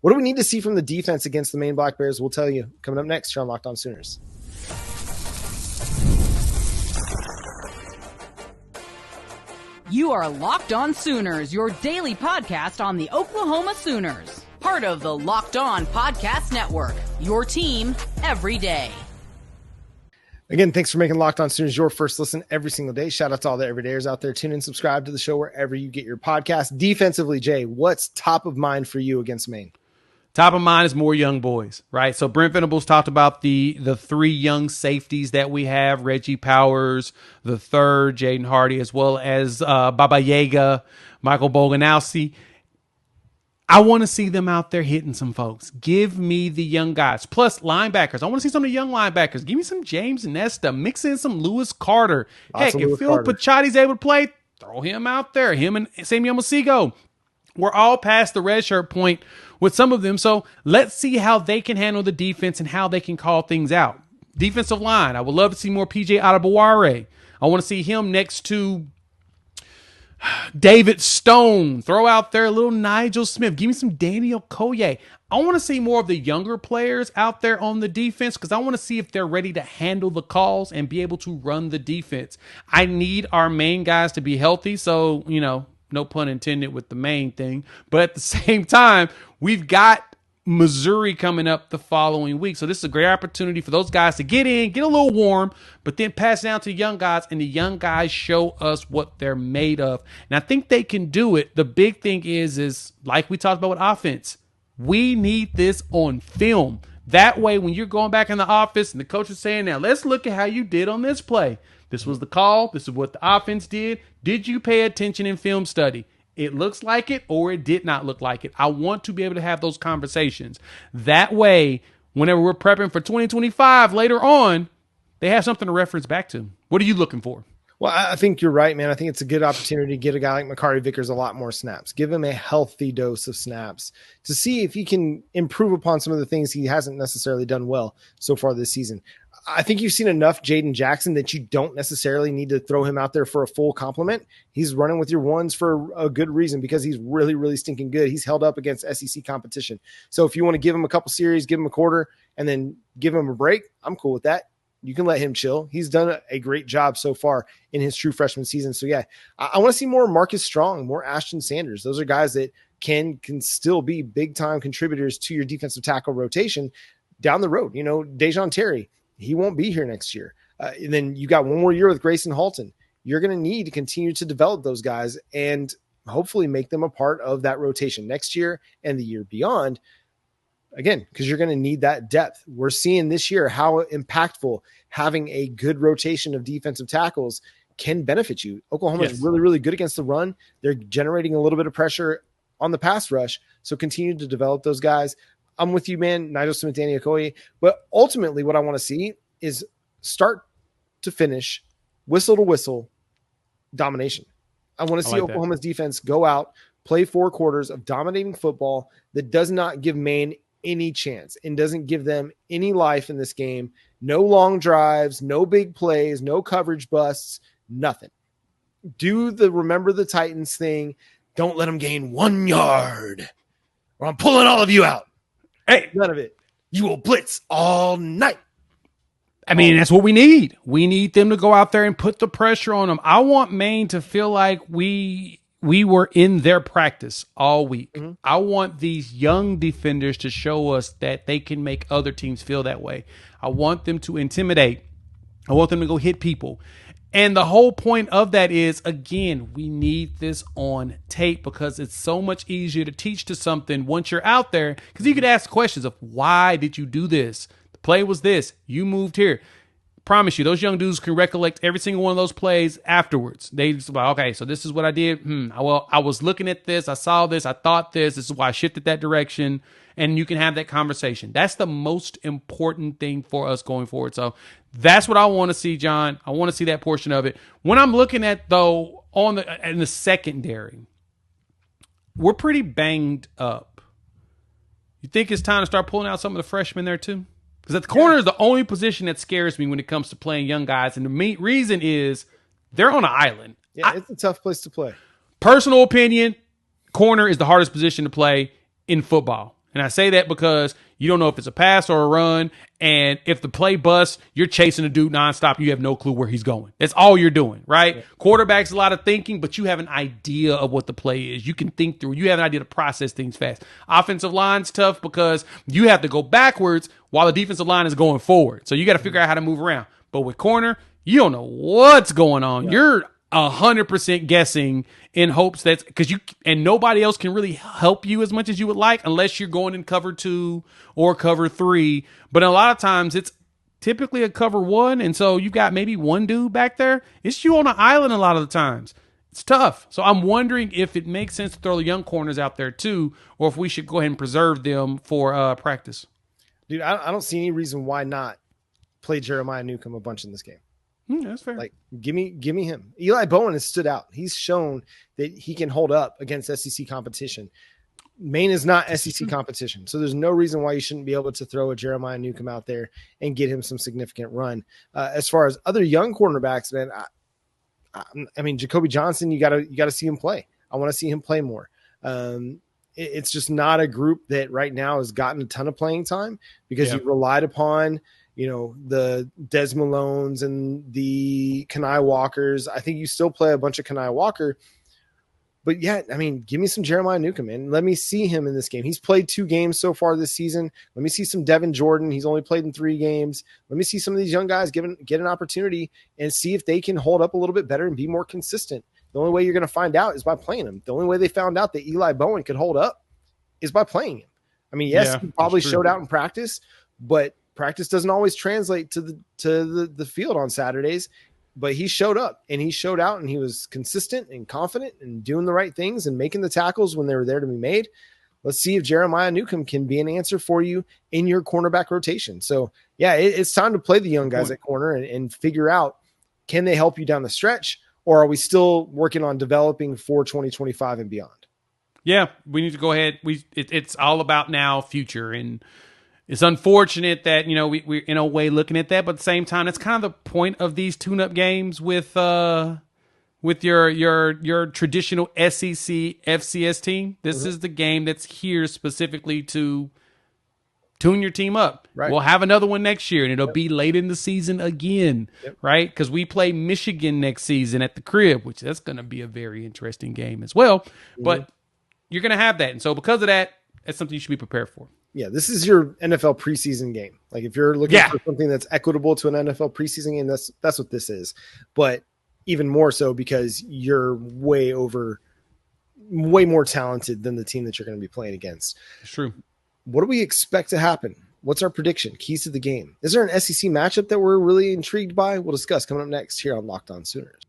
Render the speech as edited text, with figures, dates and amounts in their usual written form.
What do we need to see from the defense against the Maine Black Bears? We'll tell you coming up next here on Locked On Sooners. You are Locked On Sooners, your daily podcast on the Oklahoma Sooners. Part of the Locked On Podcast Network, your team every day. Again, thanks for making Locked On Sooners your first listen every single day. Shout out to all the everydayers out there. Tune in, subscribe to the show wherever you get your podcast. Defensively, Jay, what's top of mind for you against Maine? Top of mind is more young boys, right? So Brent Venables talked about the three young safeties that we have, Reggie Powers, the third, Jaden Hardy, as well as Baba Yaga, Michael Boganowski. I want to see them out there hitting some folks. Give me the young guys. Plus linebackers. I want to see some of the young linebackers. Give me some James Nesta. Mix in some Lewis Carter. Heck, if Phil Pachotti's able to play, throw him out there. Him and Samuel Masigo. We're all past the red shirt point with some of them. So let's see how they can handle the defense and how they can call things out. Defensive line. I would love to see more PJ Adebaware. I want to see him next to David Stone. Throw out there a little Nigel Smith. Give me some Daniel Koye. I want to see more of the younger players out there on the defense because I want to see if they're ready to handle the calls and be able to run the defense. I need our main guys to be healthy. So, no pun intended with the main thing. But at the same time, we've got Missouri coming up the following week. So this is a great opportunity for those guys to get in, get a little warm, but then pass down to young guys, and the young guys show us what they're made of. And I think they can do it. The big thing is like we talked about with offense, we need this on film. That way, when you're going back in the office and the coach is saying, now let's look at how you did on this play. This was the call. This is what the offense did. Did you pay attention in film study? It looks like it or it did not look like it. I want to be able to have those conversations. That way, whenever we're prepping for 2025 later on, they have something to reference back to. What are you looking for? Well, I think you're right, man. I think it's a good opportunity to get a guy like Makari Vickers a lot more snaps. Give him a healthy dose of snaps to see if he can improve upon some of the things he hasn't necessarily done well so far this season. I think you've seen enough Jaden Jackson that you don't necessarily need to throw him out there for a full compliment. He's running with your ones for a good reason because he's really, really stinking good. He's held up against SEC competition. So if you want to give him a couple series, give him a quarter, and then give him a break, I'm cool with that. You can let him chill. He's done a great job so far in his true freshman season. So yeah, I want to see more Marcus Strong, more Ashton Sanders. Those are guys that can still be big time contributors to your defensive tackle rotation down the road. Dejon Terry, he won't be here next year. And then you got one more year with Grayson Halton. You're going to need to continue to develop those guys and hopefully make them a part of that rotation next year and the year beyond. Again, because you're going to need that depth. We're seeing this year how impactful having a good rotation of defensive tackles can benefit you. Oklahoma is really, really good against the run. They're generating a little bit of pressure on the pass rush. So continue to develop those guys. I'm with you, man. Nigel Smith, Danny Okoye. But ultimately what I want to see is start to finish, whistle to whistle domination. I want to see Oklahoma's defense go out, play 4 quarters of dominating football that does not give Maine any chance and doesn't give them any life in this game. No long drives, no big plays, no coverage busts, nothing. Do the remember the Titans thing. Don't let them gain 1 yard or I'm pulling all of you out. Hey, none of it. You will blitz all night. I mean, that's what we need. We need them to go out there and put the pressure on them. I want Maine to feel like we were in their practice all week. Mm-hmm. I want these young defenders to show us that they can make other teams feel that way. I want them to intimidate. I want them to go hit people. And the whole point of that is, again, we need this on tape because it's so much easier to teach to something once you're out there because you could ask questions of why did you do this? The play was this. You moved here. Promise you, those young dudes can recollect every single one of those plays afterwards. They just like, okay, so this is what I did. Well, I was looking at this. I saw this. I thought this. This is why I shifted that direction. And you can have that conversation. That's the most important thing for us going forward. So that's what I want to see, John. I want to see that portion of it. When I'm looking at, though, in the secondary, we're pretty banged up. You think it's time to start pulling out some of the freshmen there, too? Because at the corner is the only position that scares me when it comes to playing young guys. And the main reason is they're on an island. Yeah, it's a tough place to play. Personal opinion, corner is the hardest position to play in football. And I say that because you don't know if it's a pass or a run. And if the play busts, you're chasing a dude nonstop. You have no clue where he's going. That's all you're doing, right? Yeah. Quarterback's a lot of thinking, but you have an idea of what the play is. You can think through. You have an idea to process things fast. Offensive line's tough because you have to go backwards while the defensive line is going forward. So you got to figure out how to move around. But with corner, you don't know what's going on. Yeah. You're 100% guessing in hopes that because and nobody else can really help you as much as you would like unless you're going in cover 2 or cover 3. But a lot of times it's typically a cover 1. And so you've got maybe one dude back there. It's you on an island a lot of the times. It's tough. So I'm wondering if it makes sense to throw the young corners out there too, or if we should go ahead and preserve them for practice. Dude, I don't see any reason why not play Jeremiah Newcomb a bunch in this game. That's fair. Like, give me him. Eli Bowen has stood out. He's shown that he can hold up against SEC competition. Maine is not SEC competition, so there's no reason why you shouldn't be able to throw a Jeremiah Newcomb out there and get him some significant run. As far as other young cornerbacks, man, I mean, Jacoby Johnson, you gotta see him play. I want to see him play more. It's just not a group that right now has gotten a ton of playing time because you've relied upon the Des Malones and the Kenai Walkers. I think you still play a bunch of Kenai Walker, but yeah, I mean, give me some Jeremiah Newcomb, man. Let me see him in this game. He's played 2 games so far this season. Let me see some Devin Jordan. He's only played in 3 games. Let me see some of these young guys get an opportunity and see if they can hold up a little bit better and be more consistent. The only way you're going to find out is by playing him. The only way they found out that Eli Bowen could hold up is by playing him. I mean, yes, he probably showed out in practice, but practice doesn't always translate to the field on Saturdays, but he showed up and he showed out and he was consistent and confident and doing the right things and making the tackles when they were there to be made. Let's see if Jeremiah Newcomb can be an answer for you in your cornerback rotation. So yeah, it's time to play the young guys at corner and figure out, can they help you down the stretch, or are we still working on developing for 2025 and beyond? Yeah, we need to go ahead. It's all about now future, and it's unfortunate that, we're in a way looking at that, but at the same time, that's kind of the point of these tune-up games with your traditional SEC FCS team. This is the game that's here specifically to tune your team up. Right. We'll have another one next year, and it'll be late in the season again, right? Because we play Michigan next season at the crib, which that's going to be a very interesting game as well. But you're going to have that, and so because of that, that's something you should be prepared for. Yeah, this is your NFL preseason game. Like if you're looking for something that's equitable to an NFL preseason game, that's what this is. But even more so because you're way more talented than the team that you're going to be playing against. It's true. What do we expect to happen? What's our prediction? Keys to the game. Is there an SEC matchup that we're really intrigued by? We'll discuss coming up next here on Locked On Sooners.